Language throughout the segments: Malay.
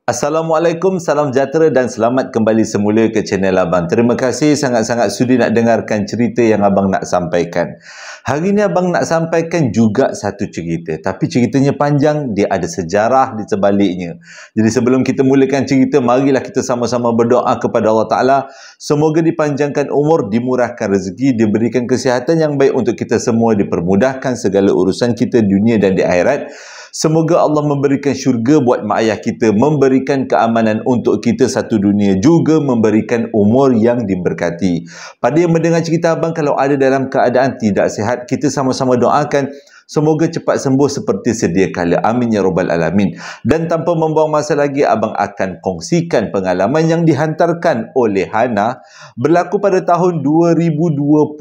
Assalamualaikum, salam sejahtera dan selamat kembali semula ke channel Abang. Terima kasih sangat-sangat sudi nak dengarkan cerita yang Abang nak sampaikan. Hari ini Abang nak sampaikan juga satu cerita. Tapi ceritanya panjang, dia ada sejarah di sebaliknya. Jadi sebelum kita mulakan cerita, marilah kita sama-sama berdoa kepada Allah Ta'ala. Semoga dipanjangkan umur, dimurahkan rezeki, diberikan kesihatan yang baik untuk kita semua, dipermudahkan segala urusan kita dunia dan di akhirat. Semoga Allah memberikan syurga buat mak ayah kita, memberikan keamanan untuk kita satu dunia, juga memberikan umur yang diberkati. Pada yang mendengar cerita Abang, kalau ada dalam keadaan tidak sihat, kita sama-sama doakan semoga cepat sembuh seperti sedia kala. Amin ya rabbal alamin. Dan tanpa membuang masa lagi, Abang akan kongsikan pengalaman yang dihantarkan oleh Hana berlaku pada tahun 2020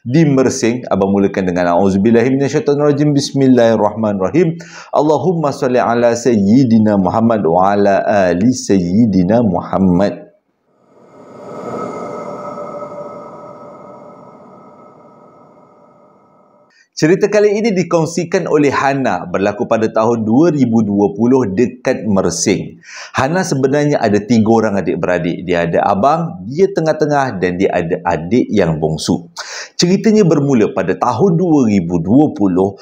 di Mersing. Abang mulakan dengan auzubillahiminasyaitanirrajim. Bismillahirrahmanirrahim. Allahumma salli ala sayyidina Muhammad wa ala ali sayyidina Muhammad. Cerita kali ini dikongsikan oleh Hana berlaku pada tahun 2020 dekat Mersing. Hana sebenarnya ada 3 orang adik-beradik. Dia ada abang, dia tengah-tengah dan dia ada adik yang bongsu. Ceritanya bermula pada tahun 2020.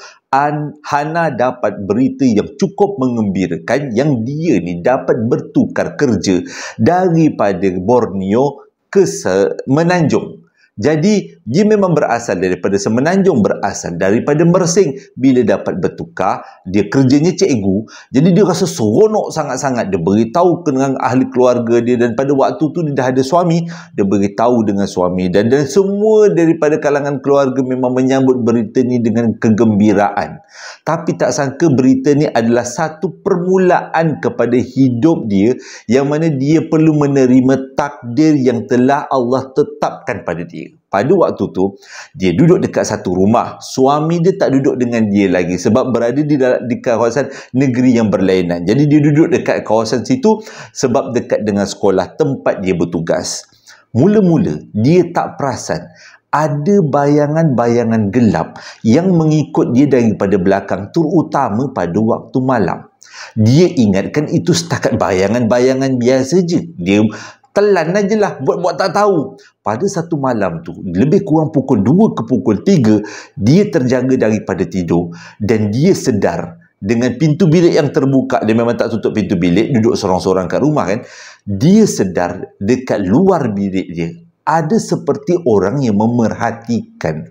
Hana dapat berita yang cukup mengembirakan yang dia ni dapat bertukar kerja daripada Borneo ke Semenanjung. Jadi, dia memang berasal daripada Semenanjung, berasal daripada Mersing. Bila dapat bertukar, dia kerjanya cikgu. Jadi, dia rasa seronok sangat-sangat. Dia beritahu dengan ahli keluarga dia. Dan pada waktu tu, dia dah ada suami. Dia beritahu dengan suami. Dan semua daripada kalangan keluarga memang menyambut berita ni dengan kegembiraan. Tapi tak sangka berita ni adalah satu permulaan kepada hidup dia. Yang mana dia perlu menerima takdir yang telah Allah tetapkan pada dia. Pada waktu tu, dia duduk dekat satu rumah. Suami dia tak duduk dengan dia lagi sebab berada di kawasan negeri yang berlainan. Jadi dia duduk dekat kawasan situ sebab dekat dengan sekolah tempat dia bertugas. Mula-mula, dia tak perasan ada bayangan-bayangan gelap yang mengikut dia daripada belakang, terutama pada waktu malam. Dia ingatkan itu setakat bayangan-bayangan biasa je. Dia telan aje lah, buat tak tahu. Pada satu malam tu, lebih kurang pukul 2 ke pukul 3, dia terjaga daripada tidur dan dia sedar dengan pintu bilik yang terbuka. Dia memang tak tutup pintu bilik, duduk sorang-sorang kat rumah kan. Dia sedar dekat luar bilik dia ada seperti orang yang memerhatikan.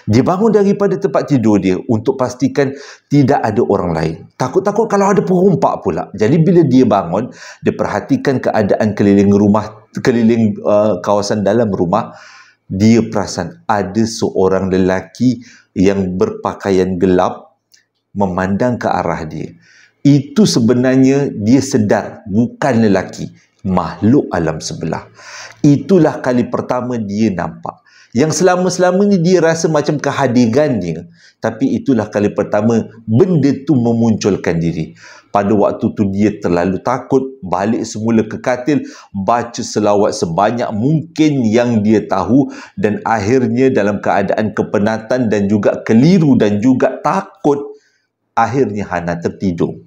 Dia bangun daripada tempat tidur dia untuk pastikan tidak ada orang lain. Takut-takut kalau ada perompak pula. Jadi bila dia bangun, dia perhatikan keadaan keliling rumah, keliling kawasan dalam rumah. Dia perasan ada seorang lelaki yang berpakaian gelap memandang ke arah dia. Itu sebenarnya dia sedar bukan lelaki, makhluk alam sebelah. Itulah kali pertama dia nampak. Yang selama-selama ni dia rasa macam kehadirannya. Tapi itulah kali pertama benda tu memunculkan diri. Pada waktu tu dia terlalu takut, balik semula ke katil, baca selawat sebanyak mungkin yang dia tahu. Dan akhirnya dalam keadaan kepenatan dan juga keliru dan juga takut, akhirnya Hana tertidur.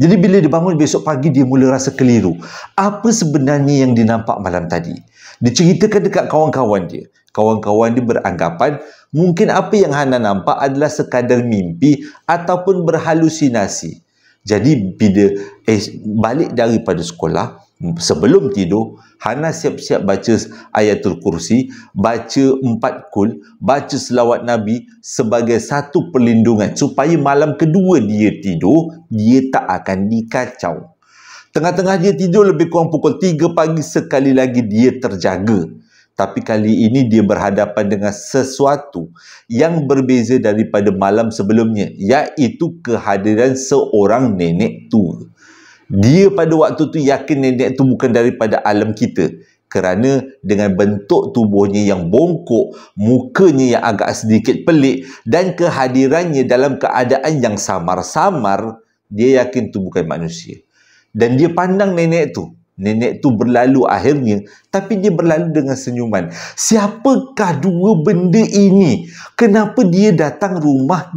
Jadi bila dia bangun besok pagi, dia mula rasa keliru. Apa sebenarnya yang dia nampak malam tadi? Dia ceritakan dekat kawan-kawan dia. Kawan-kawan dia beranggapan mungkin apa yang Hana nampak adalah sekadar mimpi ataupun berhalusinasi. Jadi bila balik daripada sekolah, sebelum tidur, Hana siap-siap baca ayatul kursi, baca 4 kul, baca selawat Nabi sebagai satu perlindungan supaya malam kedua dia tidur, dia tak akan dikacau. Tengah-tengah dia tidur lebih kurang pukul 3 pagi, sekali lagi dia terjaga. Tapi kali ini dia berhadapan dengan sesuatu yang berbeza daripada malam sebelumnya, iaitu kehadiran seorang nenek tua. Dia pada waktu tu yakin nenek tu bukan daripada alam kita. Kerana dengan bentuk tubuhnya yang bongkok, mukanya yang agak sedikit pelik dan kehadirannya dalam keadaan yang samar-samar, dia yakin tu bukan manusia. Dan dia pandang nenek tu. Nenek tu berlalu akhirnya, tapi dia berlalu dengan senyuman. Siapakah dua benda ini? Kenapa dia datang rumah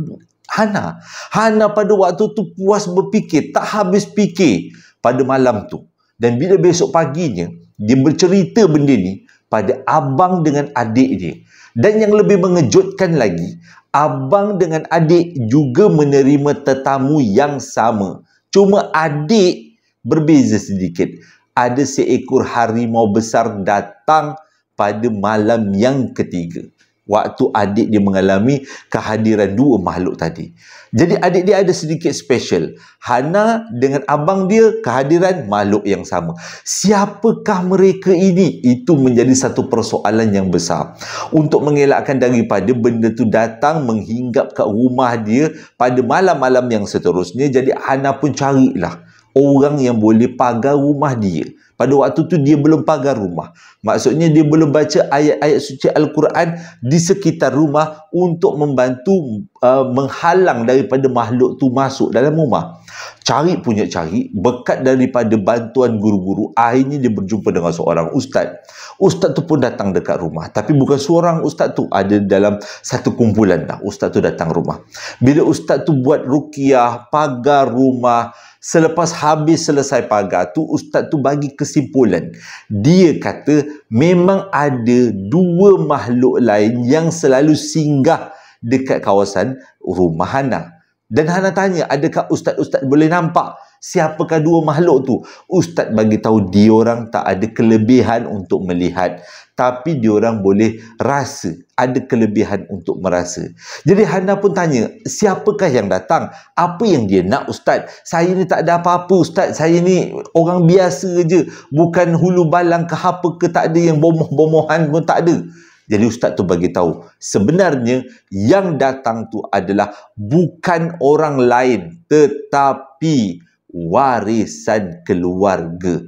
Hana pada waktu tu puas berfikir, tak habis fikir pada malam tu. Dan bila besok paginya, dia bercerita benda ni pada abang dengan adik dia. Dan yang lebih mengejutkan lagi, abang dengan adik juga menerima tetamu yang sama. Cuma adik berbeza sedikit. Ada seekor harimau besar datang pada malam yang ketiga. Waktu adik dia mengalami kehadiran dua makhluk tadi. Jadi adik dia ada sedikit special. Hana dengan abang dia kehadiran makhluk yang sama. Siapakah mereka ini? Itu menjadi satu persoalan yang besar. Untuk mengelakkan daripada benda tu datang menghinggap kat rumah dia pada malam-malam yang seterusnya, jadi Hana pun carilah orang yang boleh pagar rumah dia. Pada waktu tu dia belum pagar rumah. Maksudnya dia belum baca ayat-ayat suci Al-Quran di sekitar rumah untuk membantu menghalang daripada makhluk tu masuk dalam rumah. Cari punya cari, berkat daripada bantuan guru-guru, akhirnya dia berjumpa dengan seorang ustaz. Ustaz tu pun datang dekat rumah. Tapi bukan seorang ustaz tu, ada dalam satu kumpulan dah. Ustaz tu datang rumah. Bila ustaz tu buat ruqyah, pagar rumah, selepas habis selesai pagar tu, ustaz tu bagi kesimpulan. Dia kata memang ada dua makhluk lain yang selalu singgah dekat kawasan rumah Hana. Dan Hana tanya, adakah ustaz-ustaz boleh nampak siapakah dua makhluk tu? Ustaz bagi tahu diorang tak ada kelebihan untuk melihat, tapi diorang boleh rasa, ada kelebihan untuk merasa. Jadi Hana pun tanya, siapakah yang datang? Apa yang dia nak ustaz? Saya ni tak ada apa-apa ustaz, saya ni orang biasa je, bukan hulu balang ke apa ke, tak ada yang bomoh-bomohan pun tak ada. Jadi ustaz tu bagi tahu, sebenarnya yang datang tu adalah bukan orang lain, tetapi warisan keluarga.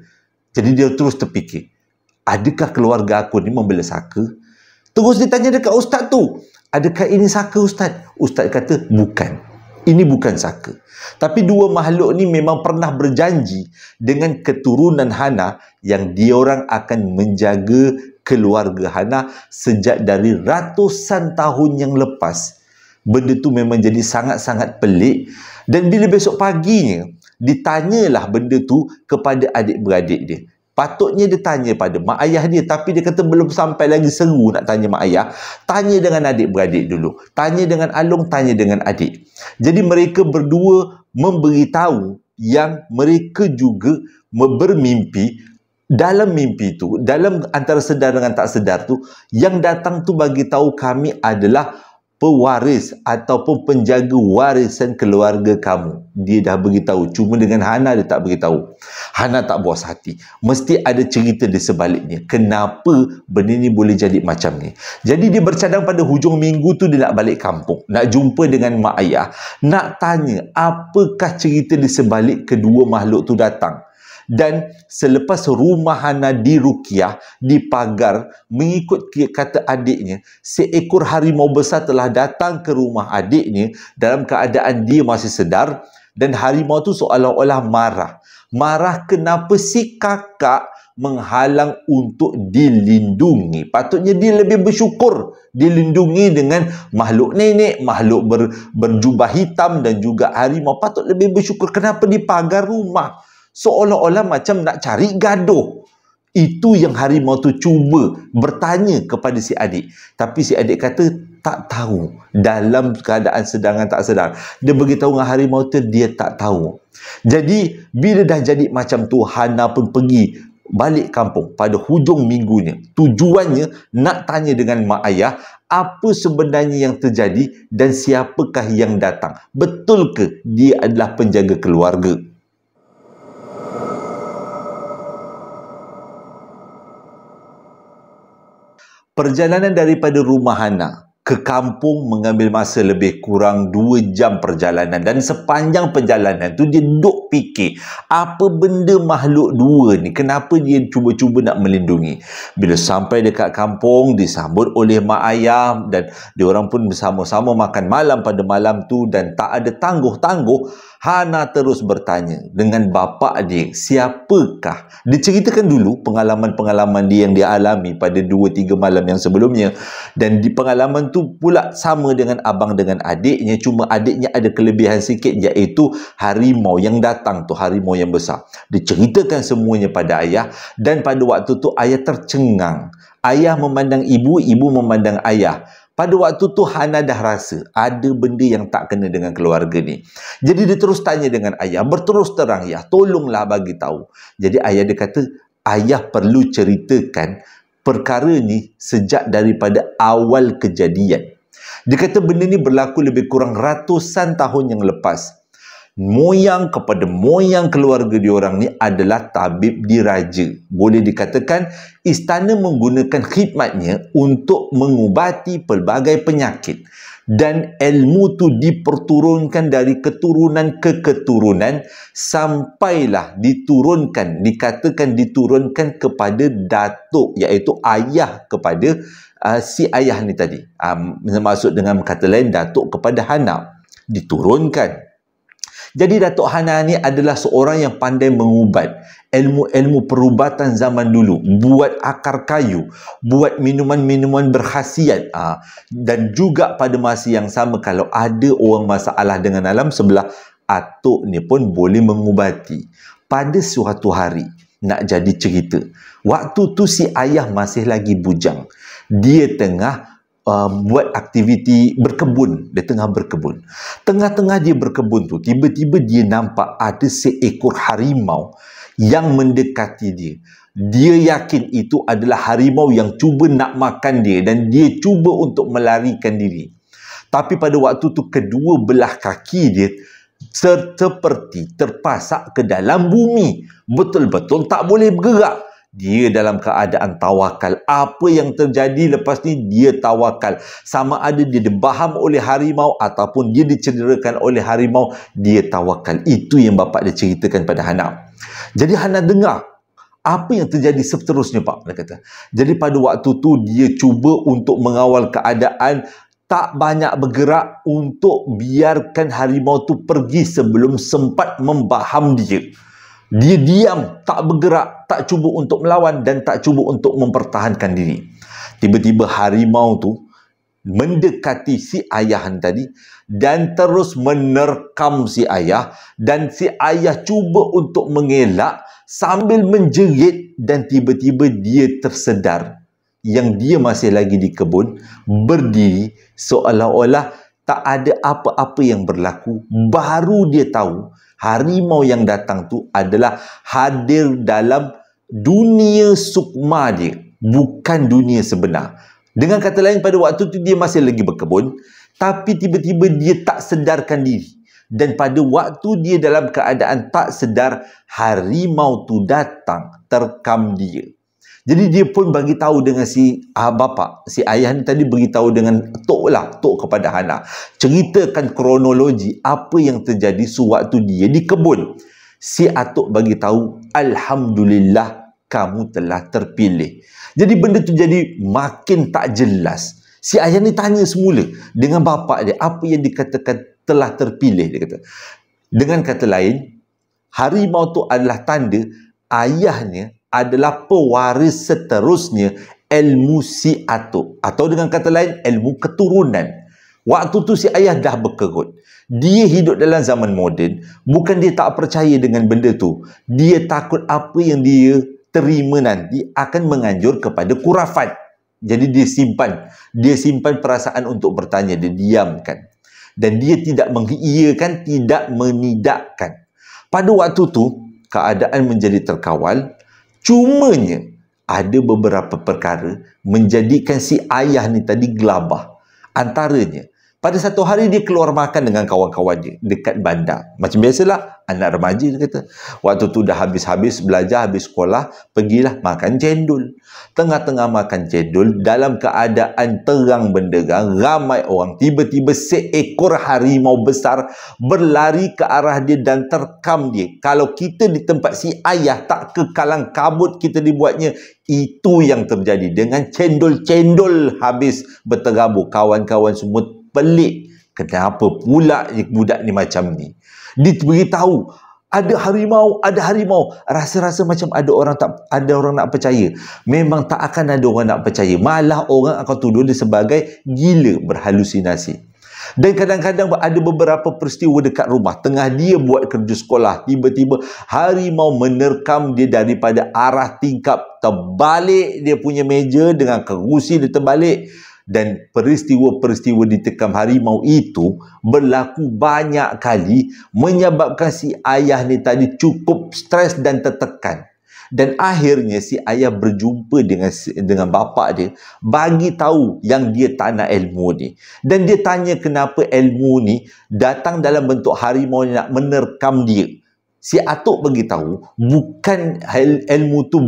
Jadi dia terus terfikir, adakah keluarga aku ni membela saka? Terus ditanya dekat ustaz tu, adakah ini saka ustaz? Ustaz kata, bukan. Ini bukan saka. Tapi dua makhluk ni memang pernah berjanji dengan keturunan Hana yang diorang akan menjaga keluarga Hana sejak dari ratusan tahun yang lepas. Benda tu memang jadi sangat-sangat pelik. Dan bila besok paginya, ditanyalah benda tu kepada adik-beradik dia. Patutnya dia tanya pada mak ayah dia, tapi dia kata belum sampai lagi seru nak tanya mak ayah. Tanya dengan adik-beradik dulu. Tanya dengan Along, tanya dengan adik. Jadi mereka berdua memberitahu yang mereka juga bermimpi. Dalam mimpi tu, dalam antara sedar dengan tak sedar tu, yang datang tu bagi tahu kami adalah pewaris ataupun penjaga warisan keluarga kamu. Dia dah beritahu. Cuma dengan Hana dia tak beritahu. Hana tak puas hati. Mesti ada cerita di sebaliknya. Kenapa benda ni boleh jadi macam ni? Jadi dia bercadang pada hujung minggu tu dia nak balik kampung. Nak jumpa dengan mak ayah. Nak tanya apakah cerita di sebalik kedua makhluk tu datang. Dan selepas rumah Hana diruqyah, dipagar, mengikut kata adiknya, seekor harimau besar telah datang ke rumah adiknya dalam keadaan dia masih sedar, dan harimau tu seolah-olah marah. Marah kenapa si kakak menghalang untuk dilindungi. Patutnya dia lebih bersyukur dilindungi dengan makhluk nenek, makhluk berjubah hitam dan juga harimau. Patut lebih bersyukur. Kenapa dipagar rumah? Seolah-olah macam nak cari gaduh. Itu yang harimau tu cuba bertanya kepada si adik. Tapi si adik kata tak tahu. Dalam keadaan sedang tak sedar, dia beritahu dengan harimau tu dia tak tahu. Jadi bila dah jadi macam tu, Hana pun pergi balik kampung pada hujung minggunya. Tujuannya nak tanya dengan mak ayah apa sebenarnya yang terjadi dan siapakah yang datang. Betul ke dia adalah penjaga keluarga? Perjalanan daripada rumah Hana ke kampung mengambil masa lebih kurang 2 jam perjalanan. Dan sepanjang perjalanan tu dia duk fikir, apa benda makhluk dua ni? Kenapa dia cuba-cuba nak melindungi? Bila sampai dekat kampung, disambut oleh mak ayah dan diorang pun bersama-sama makan malam pada malam tu. Dan tak ada tangguh-tangguh, Hana terus bertanya dengan bapa dia, siapakah? Dia ceritakan dulu pengalaman-pengalaman dia yang dia alami pada 2-3 malam yang sebelumnya. Dan di pengalaman tu pula sama dengan abang dengan adiknya, cuma adiknya ada kelebihan sikit, iaitu harimau yang datang tu, harimau yang besar. Dia ceritakan semuanya pada ayah, dan pada waktu tu ayah tercengang. Ayah memandang ibu, ibu memandang ayah. Pada waktu tu Hana dah rasa ada benda yang tak kena dengan keluarga ni. Jadi dia terus tanya dengan ayah, berterus terang, ya tolonglah bagi tahu. Jadi ayah dia kata, ayah perlu ceritakan perkara ni sejak daripada awal kejadian. Dia kata benda ni berlaku lebih kurang ratusan tahun yang lepas. Moyang kepada moyang keluarga diorang ni adalah tabib diraja. Boleh dikatakan istana menggunakan khidmatnya untuk mengubati pelbagai penyakit. Dan ilmu tu diperturunkan dari keturunan ke keturunan sampailah dikatakan diturunkan kepada datuk, iaitu ayah kepada si ayah ni tadi. Maksud dengan kata lain, datuk kepada Hana diturunkan. Jadi Datuk Hana ni adalah seorang yang pandai mengubat. Ilmu-ilmu perubatan zaman dulu. Buat akar kayu. Buat minuman-minuman berkhasiat. Dan juga pada masa yang sama, kalau ada orang masalah dengan alam sebelah, atuk ni pun boleh mengubati. Pada suatu hari, nak jadi cerita, waktu tu si ayah masih lagi bujang. Dia tengah buat aktiviti berkebun. Dia tengah berkebun. Tengah-tengah dia berkebun tu, tiba-tiba dia nampak ada seekor harimau yang mendekati dia. Dia yakin itu adalah harimau yang cuba nak makan dia, dan dia cuba untuk melarikan diri. Tapi pada waktu tu kedua belah kaki dia seperti terpasak ke dalam bumi. Betul-betul tak boleh bergerak. Dia dalam keadaan tawakal. Apa yang terjadi lepas ni, dia tawakal. Sama ada dia dibaham oleh harimau ataupun dia dicederakan oleh harimau, dia tawakal. Itu yang bapa dia ceritakan pada Hana. Jadi Hana dengar apa yang terjadi seterusnya, Pak. Dia kata. Jadi pada waktu tu dia cuba untuk mengawal keadaan, tak banyak bergerak untuk biarkan harimau tu pergi sebelum sempat membaham dia. Dia diam, tak bergerak, tak cuba untuk melawan dan tak cuba untuk mempertahankan diri. Tiba-tiba harimau tu mendekati si ayah tadi dan terus menerkam si ayah, dan si ayah cuba untuk mengelak sambil menjerit, dan tiba-tiba dia tersedar yang dia masih lagi di kebun, berdiri seolah-olah tak ada apa-apa yang berlaku. Baru dia tahu harimau yang datang tu adalah hadir dalam dunia sukma dia, bukan dunia sebenar. Dengan kata lain, pada waktu tu dia masih lagi berkebun, tapi tiba-tiba dia tak sedarkan diri. Dan pada waktu dia dalam keadaan tak sedar, harimau tu datang, terkam dia. Jadi dia pun bagi tahu dengan si bapa, si ayah ni tadi beritahu dengan tok kepada Hana. Ceritakan kronologi apa yang terjadi sewaktu dia di kebun. Si atuk bagi tahu, alhamdulillah kamu telah terpilih. Jadi benda tu jadi makin tak jelas. Si ayah ni tanya semula dengan bapa dia, apa yang dikatakan telah terpilih, dia kata. Dengan kata lain, harimau tu adalah tanda ayahnya adalah pewaris seterusnya ilmu si atuk. Atau dengan kata lain, ilmu keturunan. Waktu tu si ayah dah berkerut. Dia hidup dalam zaman moden. Bukan dia tak percaya dengan benda tu. Dia takut apa yang dia terima nanti akan menganjur kepada khurafat. Jadi dia simpan perasaan untuk bertanya. Dia diamkan. Dan dia tidak mengiyakan, tidak menidakkan. Pada waktu tu, keadaan menjadi terkawal. Cumanya, ada beberapa perkara menjadikan si ayah ni tadi gelabah. Antaranya, pada satu hari dia keluar makan dengan kawan-kawan dia dekat bandar. Macam biasalah, anak remaja dia kata. Waktu tu dah habis-habis belajar, habis sekolah, pergilah makan cendol. Tengah-tengah makan cendol, dalam keadaan terang benderang, ramai orang. Tiba-tiba seekor harimau besar berlari ke arah dia dan terkam dia. Kalau kita di tempat si ayah, tak kekalang kabut kita dibuatnya. Itu yang terjadi. Dengan cendol-cendol habis berterabur. Kawan-kawan semua pelik. Kenapa pula budak ni macam ni? Diberitahu ada harimau, ada harimau. Rasa-rasa macam ada orang nak percaya. Memang tak akan ada orang nak percaya. Malah orang akan tuduh dia sebagai gila, berhalusinasi. Dan kadang-kadang ada beberapa peristiwa dekat rumah. Tengah dia buat kerja sekolah, tiba-tiba harimau menerkam dia daripada arah tingkap. Terbalik dia punya meja dengan kerusi dia terbalik. Dan peristiwa-peristiwa ditekam harimau itu berlaku banyak kali, menyebabkan si ayah ni tadi cukup stres dan tertekan. Dan akhirnya si ayah berjumpa dengan bapa dia, bagi tahu yang dia tak nak ilmu ni. Dan dia tanya kenapa ilmu ni datang dalam bentuk harimau nak menerkam dia. Si atuk beritahu bukan ilmu tu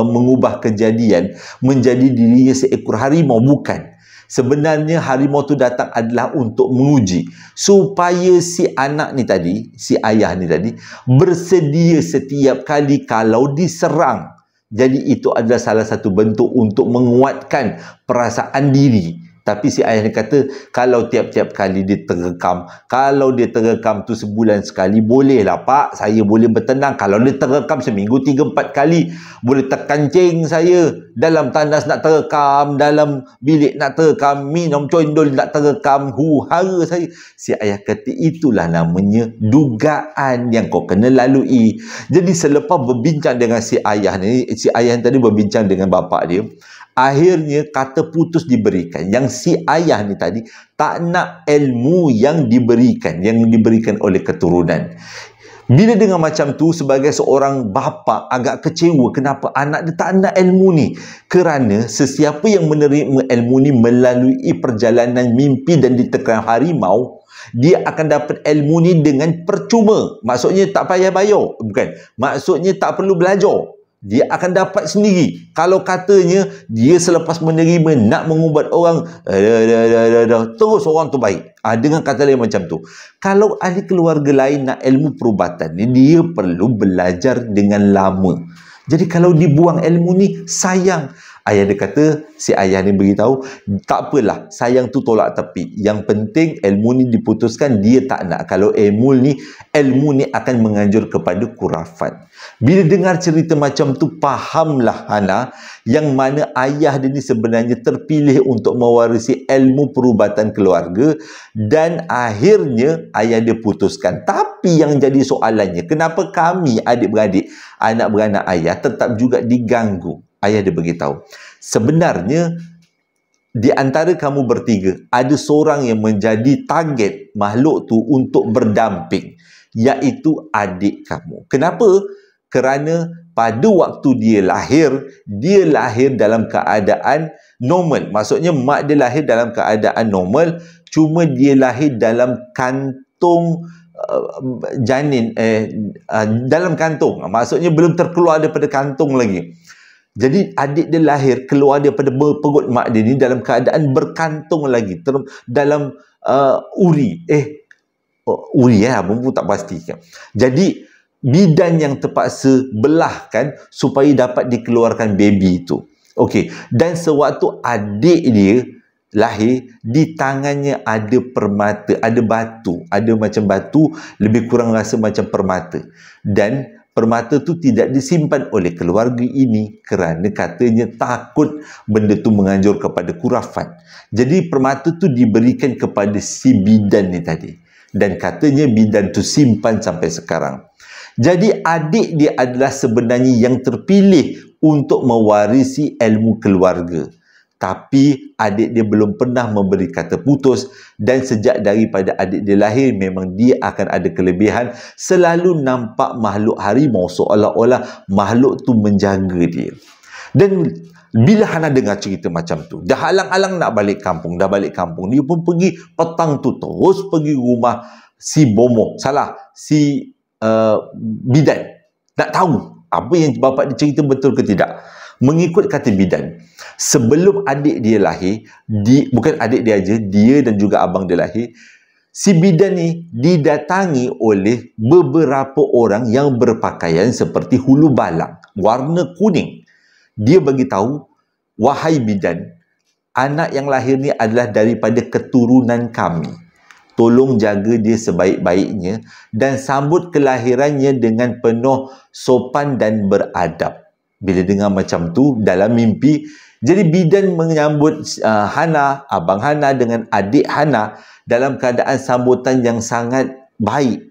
mengubah kejadian menjadi dirinya seekor harimau, bukan. Sebenarnya harimau tu datang adalah untuk menguji supaya si anak ni tadi, si ayah ni tadi bersedia setiap kali kalau diserang. Jadi itu adalah salah satu bentuk untuk menguatkan perasaan diri. Tapi si ayah ni kata, kalau tiap-tiap kali dia terekam, kalau dia terekam tu sebulan sekali, bolehlah pak, saya boleh bertenang. Kalau dia terekam seminggu 3-4 kali, boleh terkancing saya. Dalam tandas nak terekam, dalam bilik nak terekam, minum condol nak terekam, hara saya. Si ayah kata, itulah namanya dugaan yang kau kena lalui. Jadi selepas berbincang dengan si ayah ni, si ayah tadi berbincang dengan bapa dia, akhirnya kata putus diberikan. Yang si ayah ni tadi tak nak ilmu yang diberikan oleh keturunan. Bila dengar macam tu, sebagai seorang bapa agak kecewa kenapa anak dia tak nak ilmu ni. Kerana sesiapa yang menerima ilmu ni melalui perjalanan mimpi dan ditekan harimau, dia akan dapat ilmu ni dengan percuma. Maksudnya tak payah bayar. Bukan. Maksudnya tak perlu belajar. Dia akan dapat sendiri. Kalau katanya dia selepas menerima nak mengubat orang, terus orang tu baik. Dengan kata lain macam tu. Kalau ahli keluarga lain nak ilmu perubatan ni, dia perlu belajar dengan lama. Jadi kalau dibuang ilmu ni, sayang. Ayah dia kata, si ayah ni beritahu, tak apalah, sayang tu tolak tepi. Yang penting ilmu ni diputuskan, dia tak nak. Kalau ilmu ni akan menganjur kepada kurafat. Bila dengar cerita macam tu, fahamlah Hana, yang mana ayah dia ni sebenarnya terpilih untuk mewarisi ilmu perubatan keluarga, dan akhirnya ayah dia putuskan. Tapi yang jadi soalannya, kenapa kami adik-beradik, anak beranak ayah tetap juga diganggu? Ayah dia beritahu, sebenarnya di antara kamu bertiga ada seorang yang menjadi target makhluk tu untuk berdamping, iaitu adik kamu. Kenapa? Kerana pada waktu dia lahir dalam keadaan normal. Maksudnya mak dia lahir dalam keadaan normal, cuma dia lahir dalam kantung janin, dalam kantung. Maksudnya belum terkeluar daripada kantung lagi. Jadi adik dia lahir keluar daripada perut mak dia ni dalam keadaan berkantung lagi, dalam uri. Abang pun tak pastikan. Jadi bidan yang terpaksa belahkan supaya dapat dikeluarkan baby itu. Okey, dan sewaktu adik dia lahir, di tangannya ada permata, ada batu, ada macam batu, lebih kurang rasa macam permata. Dan permata tu tidak disimpan oleh keluarga ini kerana katanya takut benda tu menganjur kepada kurafat. Jadi permata tu diberikan kepada si bidan ni tadi. Dan katanya bidan tu simpan sampai sekarang. Jadi adik dia adalah sebenarnya yang terpilih untuk mewarisi ilmu keluarga. Tapi adik dia belum pernah memberi kata putus, dan sejak daripada adik dia lahir memang dia akan ada kelebihan, selalu nampak makhluk harimau seolah-olah makhluk tu menjaga dia. Dan bila Hana dengar cerita macam tu, dah alang-alang nak balik kampung, dia pun pergi petang tu terus pergi rumah si bidan, nak tahu apa yang bapa dia cerita betul ke tidak. Mengikut kata bidan, sebelum adik dia lahir, bukan adik dia aja, dia dan juga abang dia lahir, si bidan ni didatangi oleh beberapa orang yang berpakaian seperti hulu balang, warna kuning. Dia bagi tahu, wahai bidan, anak yang lahir ni adalah daripada keturunan kami. tolong jaga dia sebaik-baiknya dan sambut kelahirannya dengan penuh sopan dan beradab. Bila dengar macam tu dalam mimpi, jadi bidan menyambut Hana, abang Hana dengan adik Hana dalam keadaan sambutan yang sangat baik.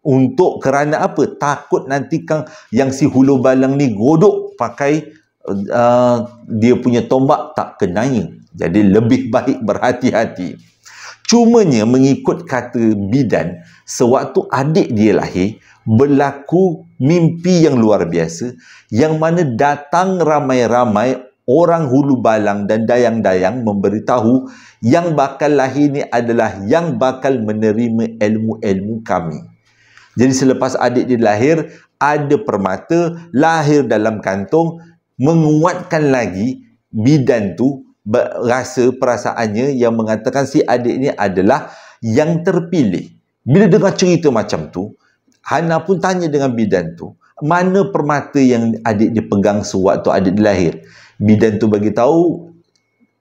Untuk kerana apa? Takut nanti kang yang si hulu balang ni godok pakai dia punya tombak tak kenanya. Jadi lebih baik berhati-hati. Cumanya mengikut kata bidan, sewaktu adik dia lahir, berlaku mimpi yang luar biasa, yang mana datang ramai-ramai orang hulu balang dan dayang-dayang memberitahu yang bakal lahir ni adalah yang bakal menerima ilmu-ilmu kami. Jadi selepas adik dia lahir, ada permata lahir dalam kantong, menguatkan lagi bidan tu rasa perasaannya yang mengatakan si adik ni adalah yang terpilih. Bila dengar cerita macam tu, Hana pun tanya dengan bidan tu, mana permata yang adik dia pegang sewaktu adik dia lahir? Bidan tu bagi tahu,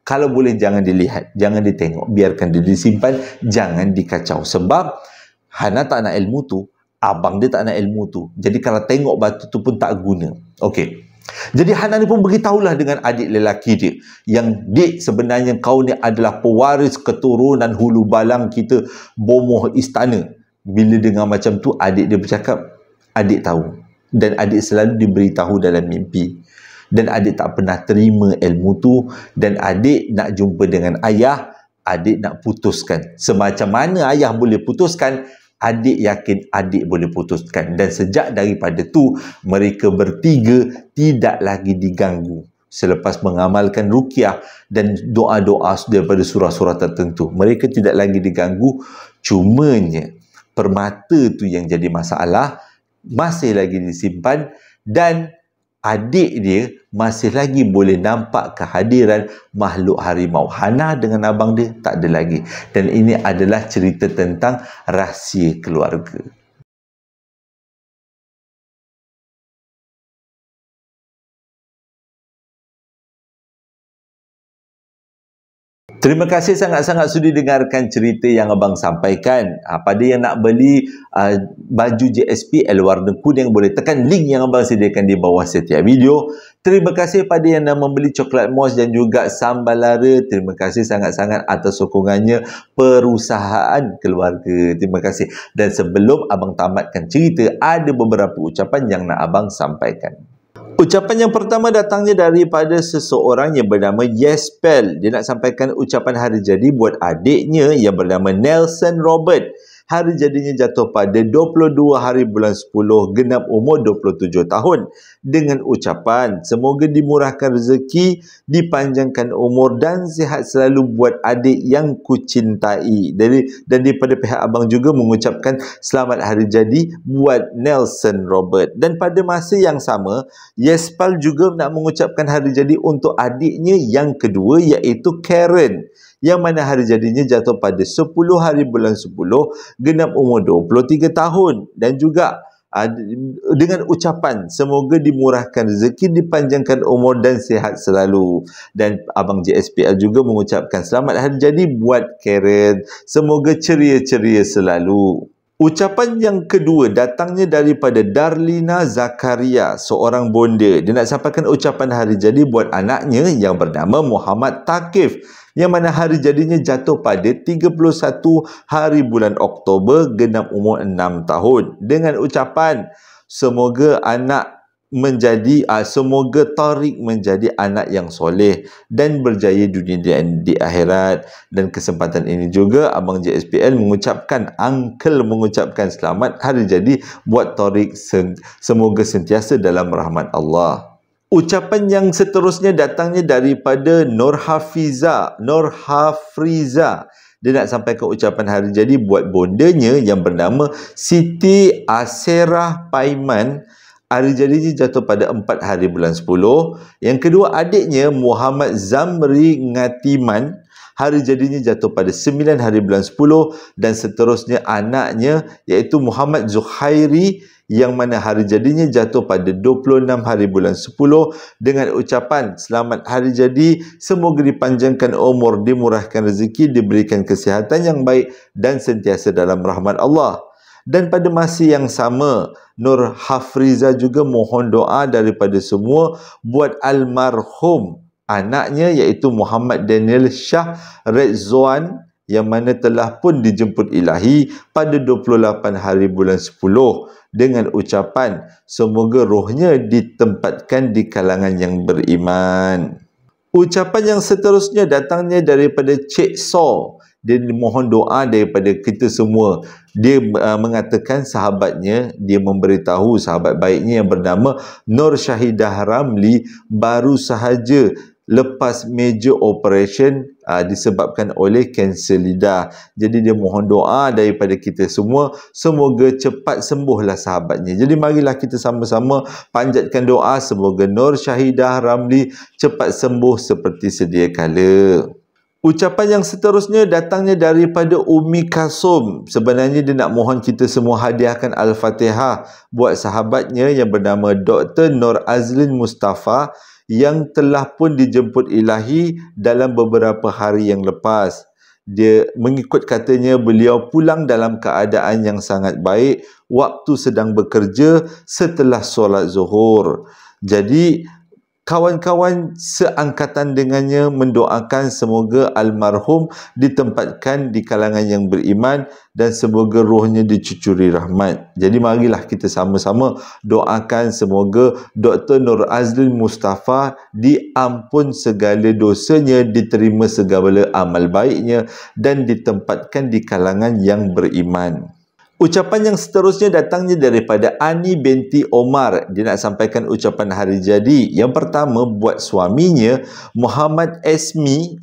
kalau boleh jangan dilihat, jangan ditengok, biarkan dia disimpan, jangan dikacau. Sebab Hana tak nak ilmu tu, abang dia tak nak ilmu tu. Jadi kalau tengok batu tu pun tak guna. Okey. Jadi Hana ni pun beritahulah dengan adik lelaki dia, yang dik, sebenarnya kau ni adalah pewaris keturunan hulu balang kita, bomoh istana. Bila dengar macam tu, adik dia bercakap, adik tahu. Dan adik selalu diberitahu dalam mimpi. Dan adik tak pernah terima ilmu tu. Dan adik nak jumpa dengan ayah, adik nak putuskan. Semacam mana ayah boleh putuskan, adik yakin adik boleh putuskan. Dan sejak daripada tu, mereka bertiga tidak lagi diganggu. Selepas mengamalkan ruqyah dan doa-doa daripada surah-surah tertentu, mereka tidak lagi diganggu. Cumanya permata tu yang jadi masalah, masih lagi disimpan, dan adik dia masih lagi boleh nampak kehadiran makhluk harimau. Hana dengan abang dia tak ada lagi. Dan ini adalah cerita tentang rahsia keluarga. Terima kasih sangat-sangat sudi dengarkan cerita yang abang sampaikan. Pada yang nak beli baju JSPL warna kuning, boleh tekan link yang abang sediakan di bawah setiap video. Terima kasih pada yang nak membeli coklat mos dan juga sambal lara. Terima kasih sangat-sangat atas sokongannya perusahaan keluarga. Terima kasih. Dan sebelum abang tamatkan cerita, ada beberapa ucapan yang nak abang sampaikan. Ucapan yang pertama datangnya daripada seseorang yang bernama Yespel. Dia nak sampaikan ucapan hari jadi buat adiknya yang bernama Nelson Robert. Hari jadinya jatuh pada 22 hari bulan 10, genap umur 27 tahun. Dengan ucapan, semoga dimurahkan rezeki, dipanjangkan umur dan sihat selalu buat adik yang kucintai. Dan daripada pihak abang juga mengucapkan selamat hari jadi buat Nelson Robert. Dan pada masa yang sama, Yespal juga nak mengucapkan hari jadi untuk adiknya yang kedua, iaitu Karen, yang mana hari jadinya jatuh pada 10 hari bulan 10, genap umur 23 tahun. Dan juga dengan ucapan semoga dimurahkan rezeki, dipanjangkan umur dan sihat selalu. Dan abang JSPL juga mengucapkan selamat hari jadi buat Karen, semoga ceria-ceria selalu. Ucapan yang kedua datangnya daripada Darlina Zakaria, seorang bonda. Dia nak sampaikan ucapan hari jadi buat anaknya yang bernama Muhammad Taqif, yang mana hari jadinya jatuh pada 31 hari bulan Oktober, genap umur 6 tahun. Dengan ucapan semoga semoga Tariq menjadi anak yang soleh dan berjaya dunia dan di akhirat. Dan kesempatan ini juga abang JSPL mengucapkan, uncle mengucapkan selamat hari jadi buat Tariq, semoga sentiasa dalam rahmat Allah. Ucapan yang seterusnya datangnya daripada Nur Hafriza. Dia nak sampaikan ucapan hari jadi buat bondanya yang bernama Siti Aserah Paiman. Hari jadinya jatuh pada 4 hari bulan 10. Yang kedua, adiknya Muhammad Zamri Ngatiman. hari jadinya jatuh pada 9 hari bulan 10, dan seterusnya anaknya iaitu Muhammad Zuhairi yang mana hari jadinya jatuh pada 26 hari bulan 10 dengan ucapan selamat hari jadi, semoga dipanjangkan umur, dimurahkan rezeki, diberikan kesihatan yang baik dan sentiasa dalam rahmat Allah. Dan pada masa yang sama, Nur Hafriza juga mohon doa daripada semua buat almarhum anaknya iaitu Muhammad Daniel Shah Redzwan yang mana telah pun dijemput ilahi pada 28 hari bulan 10 dengan ucapan semoga rohnya ditempatkan di kalangan yang beriman. Ucapan yang seterusnya datangnya daripada Cik So. Dia mohon doa daripada kita semua. Dia mengatakan sahabatnya, dia memberitahu sahabat baiknya yang bernama Nur Syahidah Ramli baru sahaja lepas major operation disebabkan oleh kanser lidah. Jadi dia mohon doa daripada kita semua, semoga cepat sembuhlah sahabatnya. Jadi marilah kita sama-sama panjatkan doa semoga Nur Syahidah Ramli cepat sembuh seperti sedia kala. Ucapan yang seterusnya datangnya daripada Umi Kasum. Sebenarnya dia nak mohon kita semua hadiahkan Al-Fatihah buat sahabatnya yang bernama Dr. Nur Azlin Mustafa yang telah pun dijemput ilahi dalam beberapa hari yang lepas. Dia mengikut katanya beliau pulang dalam keadaan yang sangat baik waktu sedang bekerja setelah solat zuhur. Jadi kawan-kawan seangkatan dengannya mendoakan semoga almarhum ditempatkan di kalangan yang beriman dan semoga rohnya dicucuri rahmat. Jadi marilah kita sama-sama doakan semoga Dr. Nur Azlin Mustafa diampun segala dosanya, diterima segala amal baiknya dan ditempatkan di kalangan yang beriman. Ucapan yang seterusnya datangnya daripada Ani binti Omar. Dia nak sampaikan ucapan hari jadi. Yang pertama buat suaminya Muhammad Ismi.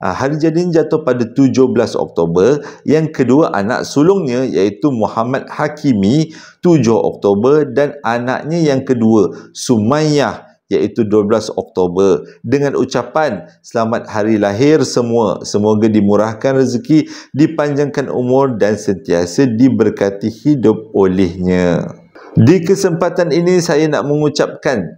Hari jadinya jatuh pada 17 Oktober. Yang kedua anak sulungnya iaitu Muhammad Hakimi 7 Oktober dan anaknya yang kedua Sumayyah iaitu 12 Oktober dengan ucapan selamat hari lahir semua, semoga dimurahkan rezeki, dipanjangkan umur dan sentiasa diberkati hidup olehnya. Di kesempatan ini saya nak mengucapkan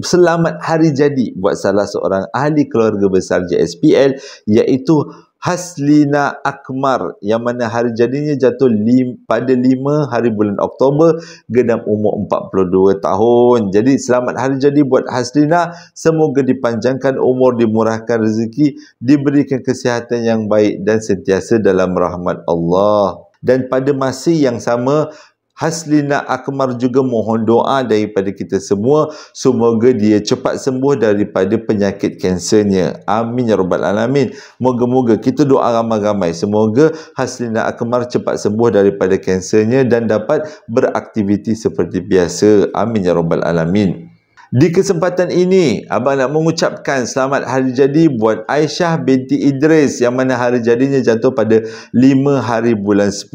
selamat hari jadi buat salah seorang ahli keluarga besar JSPL iaitu Haslina Akmar yang mana hari jadinya jatuh pada 5 hari bulan Oktober genap umur 42 tahun. Jadi selamat hari jadi buat Haslina, semoga dipanjangkan umur, dimurahkan rezeki, diberikan kesihatan yang baik dan sentiasa dalam rahmat Allah. Dan pada masa yang sama Haslina Akmar juga mohon doa daripada kita semua semoga dia cepat sembuh daripada penyakit kansernya. Amin ya rabbal alamin. Moga-moga kita doa ramai-ramai semoga Haslina Akmar cepat sembuh daripada kansernya dan dapat beraktiviti seperti biasa. Amin ya rabbal alamin. Di kesempatan ini, abang nak mengucapkan selamat hari jadi buat Aisyah binti Idris yang mana hari jadinya jatuh pada 5 hari bulan 10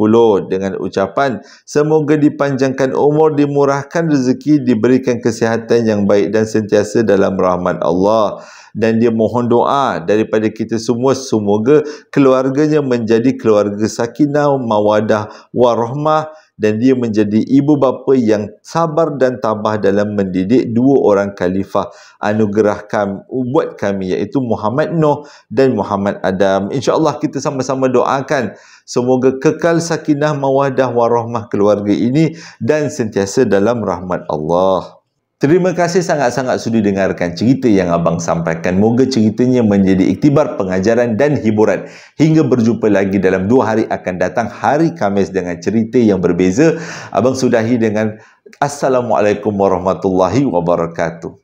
dengan ucapan semoga dipanjangkan umur, dimurahkan rezeki, diberikan kesihatan yang baik dan sentiasa dalam rahmat Allah. Dan dia mohon doa daripada kita semua semoga keluarganya menjadi keluarga sakinah, mawadah, warahmah dan dia menjadi ibu bapa yang sabar dan tabah dalam mendidik dua orang khalifah anugerah buat kami iaitu Muhammad Nuh dan Muhammad Adam. InsyaAllah kita sama-sama doakan semoga kekal sakinah, mawadah, warahmah keluarga ini dan sentiasa dalam rahmat Allah. Terima kasih sangat-sangat sudi dengarkan cerita yang abang sampaikan. Moga ceritanya menjadi iktibar, pengajaran dan hiburan. Hingga berjumpa lagi dalam 2 hari akan datang, hari Khamis dengan cerita yang berbeza. Abang sudahi dengan Assalamualaikum warahmatullahi wabarakatuh.